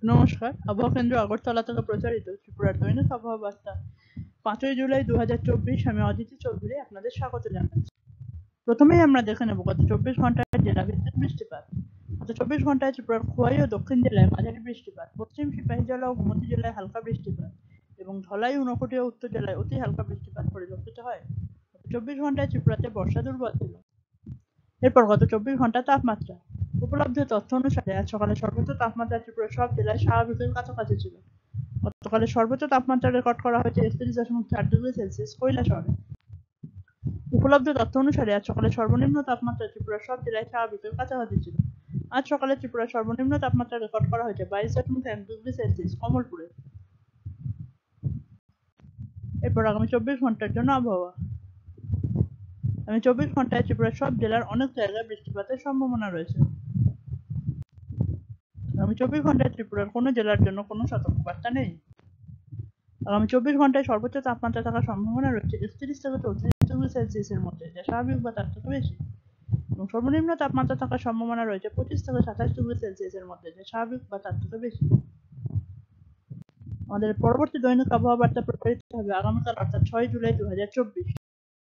নমস্কার, আবহাওয়া কেন্দ্র আগরতলা থেকে প্রচারিত ত্রিপুরার দৈনিক আবহাওয়া বার্তা 5ই জুলাই 2024। আমি অদিতি চৌধুরী আপনাদের স্বাগত জানাচ্ছি। প্রথমেই আমরা দেখে নেব গত 24 ঘন্টার জেলাভিত্তিক বৃষ্টিপাত। গত 24 ঘন্টায় ত্রিপুরার খোয়াই ও দক্ষিণ জেলায় মাঝারি বৃষ্টিপাত, পশ্চিম সিপাহীজলা ও গোমতী জেলায় হালকা বৃষ্টিপাত এবং ধলাই, ঊনকোটি ও উত্তর জেলায় অতি হালকা বৃষ্টিপাত পরিলক্ষিত হয়। গত 24 ঘন্টায় ত্রিপুরাতে বর্ষা দুর্বল ছিল। এরপর গত 24 ঘন্টা তাপমাত্রা। উপলব্ধ তথ্য অনুসারে আজ সকালে সর্বোচ্চ তাপমাত্রা ত্রিপুরার সব জেলায় স্বাভাবিকের কাছাকাছি ছিল। গতকালে সর্বোচ্চ তাপমাত্রা রেকর্ড করা হয়েছে 31.4°C কৈলাসহরে। উপলব্ধ তথ্য অনুসারে আজ সকালে সর্বনিম্ন তাপমাত্রা ত্রিপুরার সব জেলায় স্বাভাবিকের কাছাকাছি ছিল। আজ সকালে ত্রিপুরার সর্বনিম্ন তাপমাত্রা রেকর্ড করা হয়েছে 22.1°C কমলপুরে। এরপর আগামী 24 ঘন্টার জন্য আবহাওয়া। আগামী 24 ঘন্টায় ত্রিপুরার সব জেলার অনেক জায়গায় বৃষ্টিপাতের সম্ভাবনা রয়েছে। আগামী 24 ঘন্টায় ত্রিপুরার কোনো জেলার জন্য কোনো সতর্কবার্তা নেই। আগামী 24 ঘন্টায় সর্বোচ্চ তাপমাত্রা থাকার সম্ভাবনা রয়েছে 31 থেকে 34°C মধ্যে, যা স্বাভাবিক বা তার থেকে বেশি, এবং সর্বনিম্ন তাপমাত্রা থাকার সম্ভাবনা রয়েছে 25 থেকে 27°C মধ্যে, যা স্বাভাবিক বা তার থেকে বেশি। আমাদের পরবর্তী দৈনিক আবহাওয়া বার্তা প্রচারিত হবে আগামীকাল অর্থাৎ 6 জুলাই 2024।